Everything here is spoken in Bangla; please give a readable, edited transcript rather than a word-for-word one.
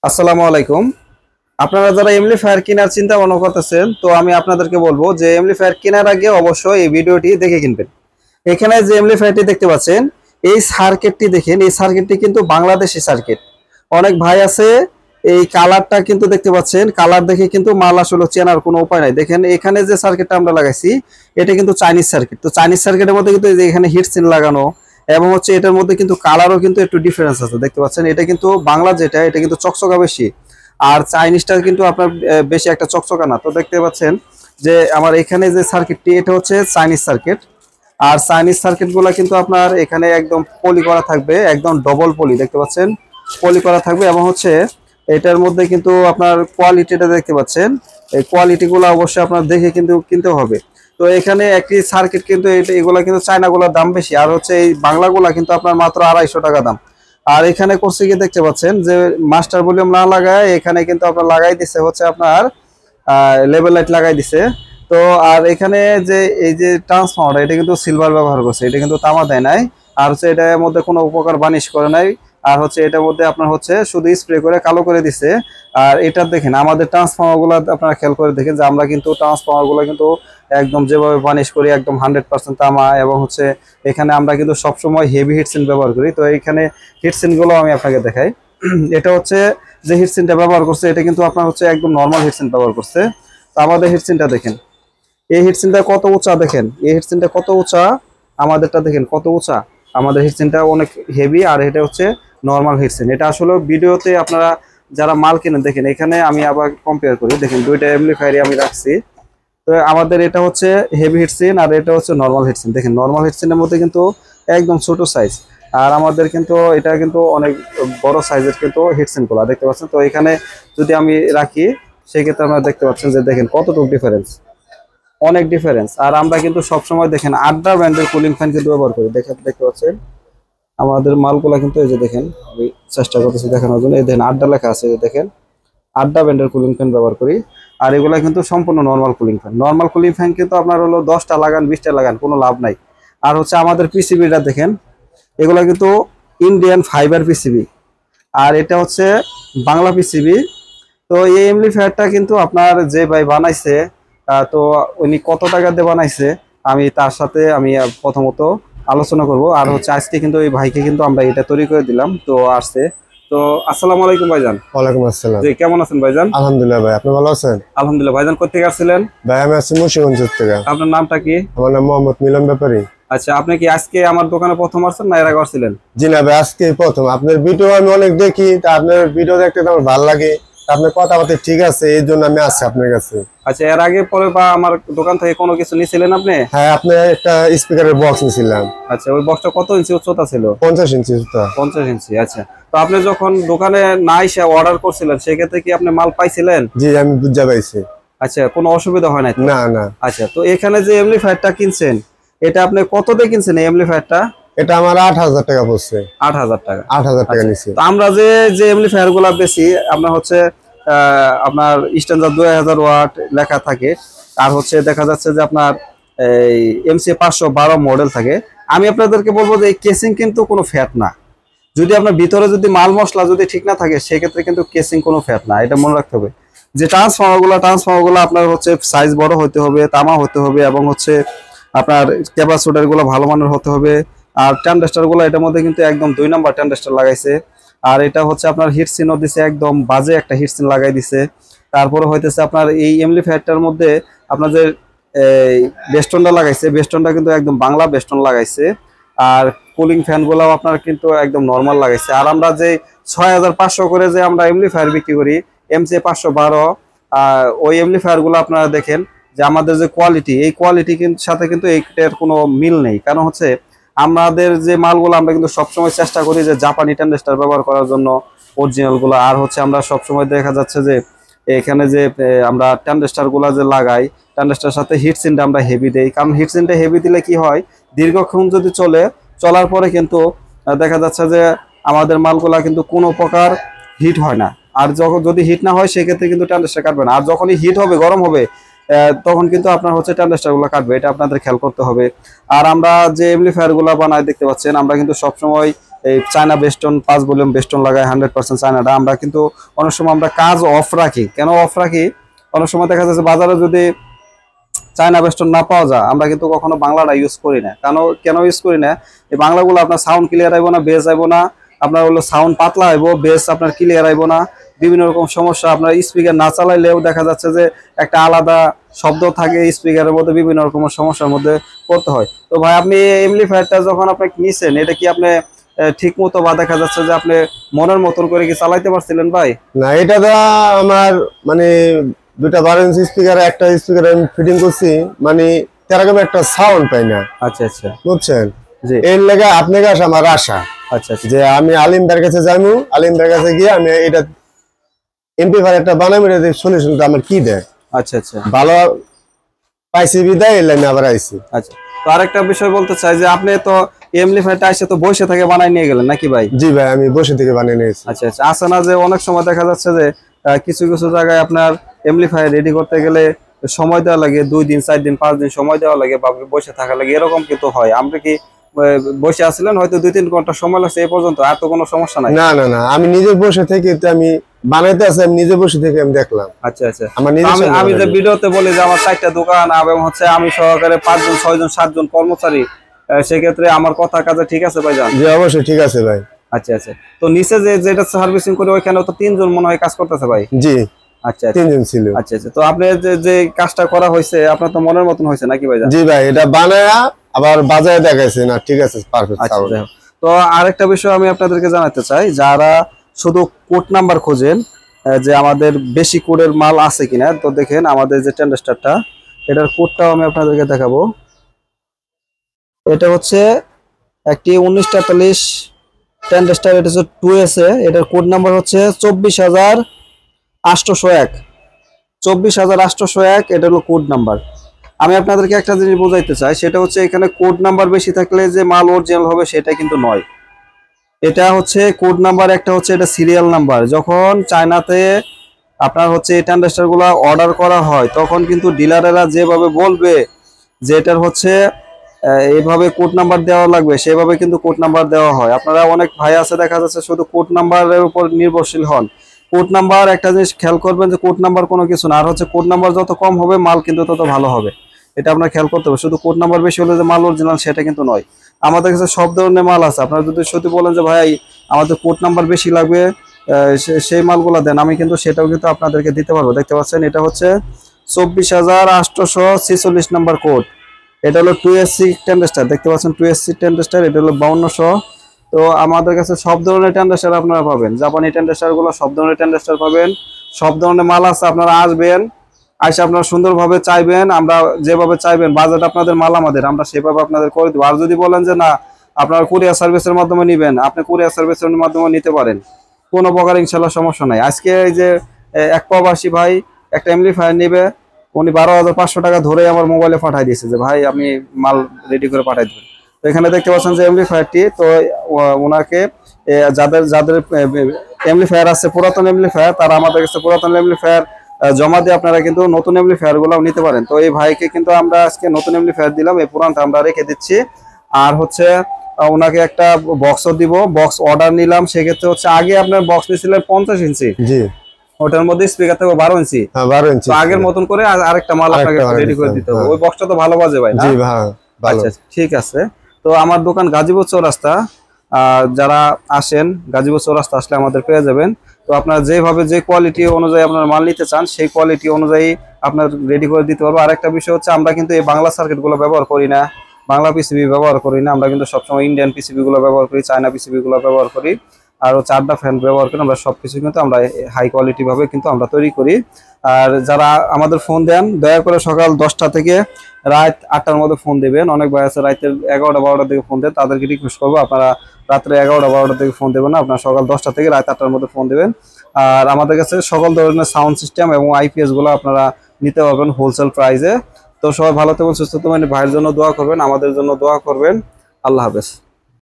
আসসালামু আলাইকুম। আপনারা যারা এমপ্লিফায়ার কেনার চিন্তা ভাবনা করতেছেন, তো আমি আপনাদেরকে বলবো যে এমপ্লিফায়ার কেনার আগে অবশ্যই এই ভিডিওটি দেখে কিনবেন। এখানে যে এমপ্লিফায়ারটি দেখতে পাচ্ছেন, এই সার্কিটটি দেখেন, এই সার্কিটটি কিন্তু বাংলাদেশি সার্কিট। অনেক ভাই আছে, এই কালারটা কিন্তু দেখতে পাচ্ছেন, কালার দেখে কিন্তু মাল আসলে চেনার কোনো উপায় নাই। দেখেন এখানে যে সার্কিটটা আমরা লাগাইছি, এটা কিন্তু চাইনিজ সার্কিট। তো চাইনিজ সার্কিটের মধ্যে কিন্তু এই যে এখানে হিটসিন লাগানো, এবং হচ্ছে এটার মধ্যে কিন্তু কালারও কিন্তু একটু ডিফারেন্স আছে। দেখতে পাচ্ছেন, এটা কিন্তু বাংলা যেটা, এটা কিন্তু চকচকা বেশি, আর চাইনিজটা কিন্তু আপনার বেশি একটা চকচকা না। তো দেখতে পাচ্ছেন যে আমার এখানে যে সার্কিটটি, এটা হচ্ছে চাইনিজ সার্কিট। আর চাইনিজ সার্কিট গুলা কিন্তু আপনার এখানে একদম পলি করা থাকবে, একদম ডবল পলি, দেখতে পাচ্ছেন পলি করা থাকবে। এবং হচ্ছে এটার মধ্যে কিন্তু আপনার কোয়ালিটিটা দেখতে পাচ্ছেন, এই কোয়ালিটি গুলো অবশ্যই আপনার দেখে কিন্তু কিনতে হবে। তো এখানে একটি সার্কিট কিন্তু এগুলা কিন্তু চায়না গুলার দাম বেশি, আর হচ্ছে এই বাংলা গুলা কিন্তু আপনার মাত্র 250 টাকা দাম। আর এখানে করছে কি দেখতে পাচ্ছেন যে মাস্টার ভলিউম না লাগায় এখানে কিন্তু আপনার লাগাই দিছে হচ্ছে আপনার লেভেল লাইট লাগাই দিছে। তো আর এখানে যে এই যে ট্রান্সফর্মার, এটা কিন্তু সিলভার ব্যবহার করছে, এটা কিন্তু তামা দেয় নাই। আর হচ্ছে এটার মধ্যে কোনো উপকার বানিশ করে নাই। আর হচ্ছে এটার মধ্যে আপনার হচ্ছে শুধু স্প্রে করে কালো করে দিছে। আর এটা দেখেন আমাদের ট্রান্সফর্মার গুলো আপনারা খেয়াল করে দেখেন যে আমরা কিন্তু ট্রান্সফর্মার গুলো কিন্তু একদম যেভাবে বানিশ করি, একদম 100% তামা। এবং হচ্ছে এখানে আমরা কিন্তু সবসময় হেভি হিটসিন ব্যবহার করি। তো এখানে হিটসিন গুলো আমি আপনাকে দেখাই। এটা হচ্ছে যে হিটসিনটা ব্যবহার করছে, এটা কিন্তু আপনার হচ্ছে একদম নর্মাল হিটসিন ব্যবহার করছে। তো আমাদের হিটসিনটা দেখেন, এই হিটসিনটা কত উঁচা, দেখেন এই হিটসিনটা কত উঁচা, আমাদেরটা দেখেন কত উঁচা। আমাদের হিটসিনটা অনেক হেভি, আর এটা হচ্ছে নর্মাল হিটসিন। এটা আসলে ভিডিওতে আপনারা যারা মাল কিনেন দেখেন, এখানে আমি আবার কম্পেয়ার করি, দেখেন দুইটা এমপ্লিফায়ারই আমি রাখছি। তো আমাদের এটা হচ্ছে হেভি হিটসিন, আর এটা হচ্ছে নর্মাল হিটসিন। দেখেন নর্মাল হিটসিনের মধ্যে কিন্তু একদম ছোট সাইজ, আর আমাদের কিন্তু এটা কিন্তু অনেক বড় সাইজের কিন্তু হিটসিন গুলা দেখতে পাচ্ছেন। তো এখানে যদি আমি রাখি, সেক্ষেত্রে আপনারা দেখতে পাচ্ছেন যে দেখেন কতটুকু ডিফারেন্স, অনেক ডিফারেন্স। আর আমরা কিন্তু সবসময় দেখেন আড্ডা ব্র্যান্ডের কুলিং ফ্যান কিন্তু ব্যবহার করি। দেখতে পাচ্ছেন আমাদের মালগুলা কিন্তু এই যে দেখেন, আমি চেষ্টা করতেছি দেখানোর জন্য, এই দেখেন আড্ডা লেখা আছে, এই দেখেন আড্ডা ব্র্যান্ডের কুলিং ফ্যান ব্যবহার করি। আর এগুলা কিন্তু সম্পূর্ণ normal cooling fan. Normal cooling fan কিন্তু আপনার হলো 10টা লাগান 20টা লাগান কোনো লাভ নাই। আর হচ্ছে আমাদের পিসিবিটা দেখেন, এগুলা কিন্তু ইন্ডিয়ান ফাইবার পিসিবি, আর এটা হচ্ছে বাংলা পিসিবি। তো এই এমপ্লিফায়ারটা কিন্তু আপনার যে ভাই বানাইছে, তো উনি কত টাকা দিয়ে বানাইছে আমি তার সাথে আমি প্রথমত আলোচনা করব। আর হচ্ছে আজকে কিন্তু এই ভাইকে কিন্তু আমরা এটা তৈরি করে দিলাম, তো আসছে। তো আসসালামু আলাইকুম ভাইজান। ওয়ালাইকুম আসসালাম। জি, কেমন আছেন ভাইজান? আলহামদুলিল্লাহ ভাই, আপনি ভালো আছেন? আলহামদুলিল্লাহ। ভাইজান কোথা থেকে আসছিলেন? ভাই আমি আছি মুন্সিগঞ্জ থেকে। আপনার নামটা কি? আমার নাম মোহাম্মদ মিলন ব্যাপারী। আচ্ছা, আপনি কি আজকে আমার দোকানে প্রথম আসছেন না এর আগে আসছিলেন? জি না ভাই, আজকে প্রথম। আপনার ভিডিও আমি অনেক দেখি, তা আপনার ভিডিও দেখতে তো আমার ভালো লাগে, আপনার কথাবার্তা ঠিক আছে, এই জন্য আমি আসছি আপনার কাছে। আচ্ছা, এর আগে পরে বা আমার দোকান থেকে কোনো কিছু নিয়েছিলেন আপনি? হ্যাঁ, আপনার একটা স্পিকারের বক্স নিয়েছিলাম। আচ্ছা, ওই বক্সটা কত ইঞ্চি উচ্চতা ছিল? 50 ইঞ্চি জুতা। 50 ইঞ্চি। আচ্ছা, তো আপনি যখন দোকানে না এসে অর্ডার করছিলেন, সেক্ষেত্রে কি আপনি মাল পাইছিলেন? জি, আমি বুঝতে পাইছি। আচ্ছা, কোনো অসুবিধা হয় নাই তো? না না। আচ্ছা, তো এখানে যে এমপ্লিফায়ারটা কিনছেন, এটা আপনি কত দিয়ে কিনছেন এই এমপ্লিফায়ারটা? এটা আমার 8,000 টাকা পড়ছে। 8,000 টাকা। 8,000 টাকা নিচ্ছে। তো আমরা যে যে এমপ্লিফায়ার গুলা বেশি, আপনার হচ্ছে আপনার স্ট্যান্ডার্ড 2000 ওয়াট লেখা থাকে, আর হচ্ছে দেখা যাচ্ছে যে আপনার এই এমসি 512 মডেল থাকে। আমি আপনাদেরকে বলবো যে এই কেসিং কিন্তু কোনো ফ্যাট না। যদি আপনার ভিতরে যদি মাল মশলা যদি ঠিক না থাকে, সেক্ষেত্রে কিন্তু কেসিং কোনো ফ্যাট না, এটা মনে রাখতে হবে। যে ট্রান্সফর্মারগুলো আপনার হচ্ছে সাইজ বড় হতে হবে, তামা হতে হবে, এবং হচ্ছে আপনার ক্যাপাসিটর গুলো ভালো মানের হতে হবে। আর ট্রানজিস্টর গুলো এটার মধ্যে কিন্তু একদম 2 নাম্বার ট্রানজিস্টর লাগাইছে। আর এটা হচ্ছে আপনার হিটসিনও দিছে, একদম বাজে একটা হিটসিন লাগাই দিছে। তারপরে হইতেছে আপনার এই এমপ্লিফায়ারটার মধ্যে আপনার যে বেস্টনটা লাগাইছে, বেস্টনটা কিন্তু একদম বাংলা বেস্টন লাগাইছে। আর কুলিং ফ্যান গুলাও আপনার কিন্তু একদম নর্মাল লাগাইছে। আর আমরা যে 6500 করে যে আমরা এমপ্লিফায়ার বিক্রি করি, এমসি 512, ওই এমপ্লিফায়ার গুলো আপনারা দেখেন যে আমাদের যে কোয়ালিটি, এই কোয়ালিটি সাথে কিন্তু এইটার কোনো মিল নেই। কারণ হচ্ছে আমাদের যে মালগুলো আমরা কিন্তু সবসময় চেষ্টা করি যে জাপানি ট্রানজিস্টর ব্যবহার করার জন্য, অরিজিনাল গুলো। আর হচ্ছে আমরা সবসময় দেখা যাচ্ছে যে এখানে যে আমরা ট্রানজিস্টর গুলা যে লাগাই, ট্রানজিস্টর সাথে হিটসিনটা আমরা হেভি দেই। কারণ হিটসিনটা হেভি দিলে কি হয়, দীর্ঘক্ষণ যদি চলার পরে কিন্তু দেখা যাচ্ছে যে আমাদের মালগুলা কিন্তু কোনো প্রকার হিট হয় না। আর যখন যদি হিট না হয়, সেক্ষেত্রে কিন্তু ট্রানজিস্টর কাটবে না। আর যখনই হিট হবে, গরম হবে, তখন কিন্তু আপনার হচ্ছে ট্রানজিস্টর গুলো কাটবে, এটা আপনাদের খেয়াল করতে হবে। আর আমরা যে এমপ্লিফায়ার গুলা বানাই দেখতে পাচ্ছেন, আমরা কিন্তু সবসময় এই চায়না বেস্টন 5 ভলিউম বেস্টন লাগাই 100% চায়নাটা। আমরা কিন্তু অনেক সময় আমরা কাজ অফ রাখি। কেন অফ রাখি? অনেক সময় দেখা যাচ্ছে বাজারে যদি চায়না বেস্টন না পাওয়া যায়, আমরা কিন্তু কখনো বাংলাটা ইউজ করি না। কেন ইউজ করি না? এই বাংলাগুলো আপনার সাউন্ড ক্লিয়ার আইব না, বেস আইব না, আপনার হলো সাউন্ড পাতলা আইব, বেস আপনার ক্লিয়ার আইব না, বিভিন্ন রকম সমস্যা। আপনার স্পিকার না চালাইলেও দেখা যাচ্ছে যে একটা আলাদা শব্দ থাকে স্পিকারের মধ্যে, বিভিন্ন রকম সমস্যার মধ্যে পড়তে হয়। তো ভাই আপনি এমপ্লিফায়ারটা যখন আপনি নিছেন, এটা কি আপনি ঠিক মতো বা দেখা যাচ্ছে যে আপনি মনের মতন করে কি চালাইতে পারছিলেন ভাই? না, এটা তো আমার মানে দুটা 12 ইঞ্চি স্পিকার, একটা স্পিকার আমি ফিটিং করছি, মানে তেরকম একটা সাউন্ড পাই না। আচ্ছা আচ্ছা, বুঝছেন? জি এর লেগে আপনার কাছে আমার আশা আচ্ছা আচ্ছা, যে আমি আলিমদার কাছে যাবো, আলিমদার কাছে গিয়ে আমি এটা এমপ্লিফায়ার একটা বানাবো, এটা সলিউশনটা আমার কি দেয়। আচ্ছা আচ্ছা, ভালো পাইছি বিদায়, এর লাইনে আবার আইছি। আচ্ছা। তো আরেকটা বিষয় বলতে চাই যে আপনি তো এমপ্লিফায়ারটা এসে তো বসে থেকে বানাই নিয়ে গেলেন নাকি ভাই? জি ভাই, আমি বসে থেকে বানিয়ে নিয়েছি। আচ্ছা আচ্ছা, আছে না যে অনেক সময় দেখা যাচ্ছে যে কিছু কিছু জায়গায় আপনার এমপ্লিফায়ার রেডি করতে গেলে সময় দেওয়া লাগে, 2 দিন 4 দিন 5 দিন সময় দেওয়া লাগে, বা বসে থাকা লাগে, এরকম কিন্তু হয়। আমরা কি বসে আসছিলেন হয়তো 2-3 ঘন্টা সময় লাগছে এই পর্যন্ত, আর তো কোনো সমস্যা নাই? না না না, আমি নিজে বসে থেকে তো আমি বানাইতে আছি, আমি নিজে বসে থেকে আমি দেখলাম। আচ্ছা আচ্ছা, আমার নিজে আমি যে ভিডিওতে বলি যে আমার 4টা দোকান এবং হচ্ছে আমি সহকারে 5 জন 6 জন 7 জন কর্মচারী, সেক্ষেত্রে আমার কথা কাজে ঠিক আছে ভাইজান? জি অবশ্যই ঠিক আছে ভাই। আচ্ছা আচ্ছা, তো নিচে যেটা সার্ভিসিং করে ওইখানে তো 3 জন মনে হয় কাজ করতেছে ভাই? জি আচ্ছা আচ্ছা, 3 জন ছিল। আচ্ছা আচ্ছা, তো আপনি যে কাজটা করা হয়েছে আপনার তো মনের মতন হয়েছে নাকি ভাইজান? জি ভাই, এটা বানায়া আবার বাজারে দেখাইছে না, ঠিক আছে, পারফেক্ট আচ্ছা, সাউন্ড। যাই হোক। তো আরেকটা বিষয় আমি আপনাদেরকে জানাতে চাই, যারা শুধু কোড নাম্বার খোঁজেন যে আমাদের বেশি কোডের মাল আছে কিনা, তো দেখেন আমাদের যে টেন্ডাস্টারটা, এটার কোডটাও আমি আপনাদেরকে দেখাবো। এটা হচ্ছে একটি 1943 টেন্ডাস্টার, এটা হচ্ছে 2S এ, এটার কোড নাম্বার হচ্ছে 24,801, 24,801, এটা হলো কোড নাম্বার। আমি আপনাদেরকে একটা জিনিস বোঝাইতে চাই, সেটা হচ্ছে এখানে কোড নাম্বার বেশি থাকলে যে মাল অরিজিনাল হবে সেটা কিন্তু নয়। এটা হচ্ছে কোড নাম্বার, একটা হচ্ছে এটা সিরিয়াল নাম্বার। যখন চায়নাতে আপনার হচ্ছে এই ট্রানজিস্টর গুলো অর্ডার করা হয়, তখন কিন্তু ডিলারেরা যেভাবে বলবে যে এটার হচ্ছে এইভাবে কোড নাম্বার দেওয়া লাগবে, সেভাবে কিন্তু কোড নাম্বার দেওয়া হয়। আপনারা অনেক ভাই আছে দেখা যাচ্ছে শুধু কোড নাম্বারের উপর নির্ভরশীল হন। কোড নাম্বার একটা জিনিস খেয়াল করবেন যে কোড নাম্বার কোনো কিছু না, আর হচ্ছে কোড নাম্বার যত কম হবে মাল কিন্তু তত ভালো হবে, এটা আপনার খেয়াল করতে হবে। শুধু কোড নাম্বার বেশি হলে যে মাল অরিজিনাল সেটা কিন্তু নয়। আমাদের কাছে সব ধরনের মাল আছে, আপনারা যদি সত্যি বলেন যে ভাই আমাদের কোড নাম্বার বেশি লাগবে, সেই মালগুলো দেন, আমি কিন্তু সেটাও কিন্তু আপনাদেরকে দিতে পারবো। দেখতে পাচ্ছেন এটা হচ্ছে 24,846 নাম্বার কোড। এটা হলো 2SC টেন্ডাস্টার, দেখতে পাচ্ছেন 2SC টেন্ডাস্টার, এটা হলো 5200। তো আমাদের কাছে সব ধরনের টেন্ডাস্টার আপনারা পাবেন, জাপানি টেন্ডাস্টার গুলো সব ধরনের টেন্ডাস্টার পাবেন, সব ধরনের মাল আছে। আপনারা আসবেন, আইসা আপনারা সুন্দরভাবে চাইবেন, আমরা যেভাবে চাইবেন বাজেট আপনাদের মাল আমাদের, আমরা সেভাবে আপনাদের করে দেবো। আর যদি বলেন যে না আপনারা কুরিয়ার সার্ভিসের মাধ্যমে নিবেন, আপনি কুরিয়ার সার্ভিসের মাধ্যমে নিতে পারেন, কোনো প্রকার ইনশাল্লাহ সমস্যা নাই। আজকে এই যে এক প্রবাসী ভাই একটা এমপ্লিফায়ার নিবে, উনি 12,500 টাকা ধরে আমার মোবাইলে পাঠাই দিয়েছে যে ভাই আমি মাল রেডি করে পাঠাই দেবেন। তো এখানে দেখতে পাচ্ছেন যে এমপ্লিফায়ারটি, তো ওনাকে যাদের যাদের এমপ্লিফায়ার আছে পুরাতন এমপ্লিফায়ার, তারা আমাদের কাছে পুরাতন এমপ্লিফায়ার জমা দিয়ে আপনারা কিন্তু নতুন এমপ্লিফায়ার গুলো নিতে পারেন। তো এই ভাইকে কিন্তু আমরা আজকে নতুন এমপ্লিফায়ার দিলাম, এই পুরানটা আমরা রেখে দিচ্ছি। আর হচ্ছে ওনাকে একটা বক্সও দিব, বক্স অর্ডার নিলাম। সেক্ষেত্রে হচ্ছে আগে আপনার বক্স নিয়েছিলেন 50 ইঞ্চি, জি ওটার মধ্যে স্পিকার থাকবে 12 ইঞ্চি। হ্যাঁ 12 ইঞ্চি। তো আগের মতন করে আরেকটা মাল আপনাকে রেডি করে দিতে হবে। ওই বক্সটা তো ভালো বাজে ভাই না? জি ভাই ভালো। আচ্ছা ঠিক আছে। তো আমার দোকান গাজীপুর চৌরাস্তা, যারা আসেন গাজীপুর চৌরাস্তা আসলে আমাদের পেয়ে যাবেন। তো আপনারা যেভাবে যে কোয়ালিটি অনুযায়ী আপনার মাল নিতে চান সেই কোয়ালিটি অনুযায়ী আপনার রেডি করে দিতে পারবো। আরেকটা বিষয় হচ্ছে আমরা কিন্তু এই বাংলা সার্কিট গুলো ব্যবহার করি না, বাংলা পিসিবি ব্যবহার করি না, আমরা কিন্তু সবসময় ইন্ডিয়ান পিসিবি গুলো ব্যবহার করি, চায়না পিসিবি গুলো ব্যবহার করি, আর হচ্ছে 8টা ফ্যান ব্যবহার করি। আমরা সবকিছু কিন্তু আমরা হাই কোয়ালিটি ভাবে কিন্তু আমরা তৈরি করি। আর যারা আমাদের ফোন দেন দয়া করে সকাল 10টা থেকে রাত 8টার মধ্যে ফোন দেবেন। অনেক ভাই আছে রাতের 11টা-12টার দিকে ফোন দেন, তাদেরকে রিকোয়েস্ট করবো আপনারা রাত্রে 11টা-12টার দিকে ফোন দেবেন না, আপনারা সকাল 10টা থেকে রাত 8টার মধ্যে ফোন দেবেন। আর আমাদের কাছে সকল ধরনের সাউন্ড সিস্টেম এবং আইপিএস গুলো আপনারা নিতে পারবেন হোলসেল প্রাইসে। তো সবাই ভালো থাকবেন, সুস্থ থাকবেন, ভাইয়ের জন্য দোয়া করবেন, আমাদের জন্য দোয়া করবেন। আল্লাহ হাফেজ।